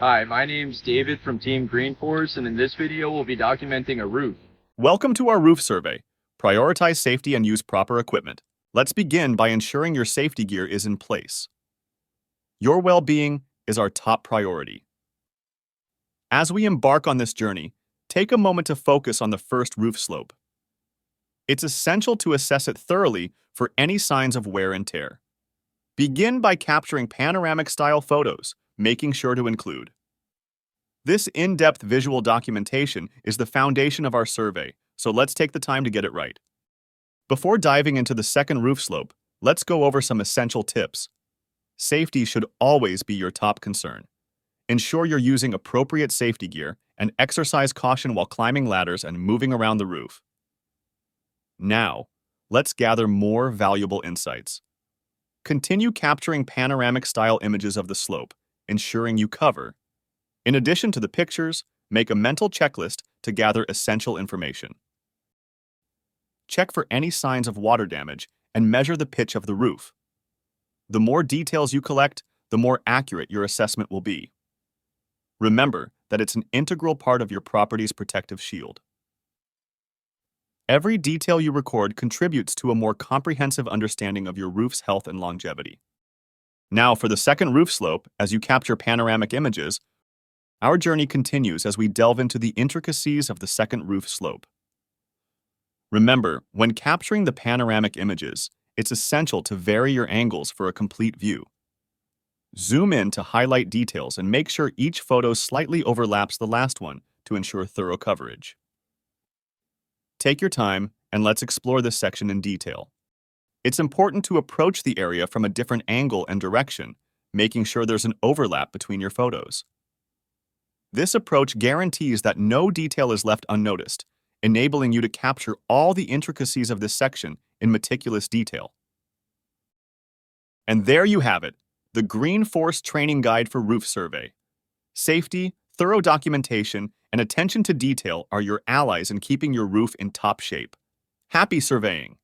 Hi, my name's David from Team Green Force, and in this video we'll be documenting a roof. Welcome to our roof survey. Prioritize safety and use proper equipment. Let's begin by ensuring your safety gear is in place. Your well-being is our top priority. As we embark on this journey, take a moment to focus on the first roof slope. It's essential to assess it thoroughly for any signs of wear and tear. Begin by capturing panoramic-style photos, making sure to include. This in-depth visual documentation is the foundation of our survey, so let's take the time to get it right. Before diving into the second roof slope, let's go over some essential tips. Safety should always be your top concern. Ensure you're using appropriate safety gear and exercise caution while climbing ladders and moving around the roof. Now, let's gather more valuable insights. Continue capturing panoramic-style images of the slope, ensuring you cover. In addition to the pictures, make a mental checklist to gather essential information. Check for any signs of water damage and measure the pitch of the roof. The more details you collect, the more accurate your assessment will be. Remember that it's an integral part of your property's protective shield. Every detail you record contributes to a more comprehensive understanding of your roof's health and longevity. Now, for the second roof slope, as you capture panoramic images, our journey continues as we delve into the intricacies of the second roof slope. Remember, when capturing the panoramic images, it's essential to vary your angles for a complete view. Zoom in to highlight details and make sure each photo slightly overlaps the last one to ensure thorough coverage. Take your time and let's explore this section in detail. It's important to approach the area from a different angle and direction, making sure there's an overlap between your photos. This approach guarantees that no detail is left unnoticed, enabling you to capture all the intricacies of this section in meticulous detail. And there you have it, the Green Force Training Guide for Roof Survey. Safety, thorough documentation, and attention to detail are your allies in keeping your roof in top shape. Happy surveying!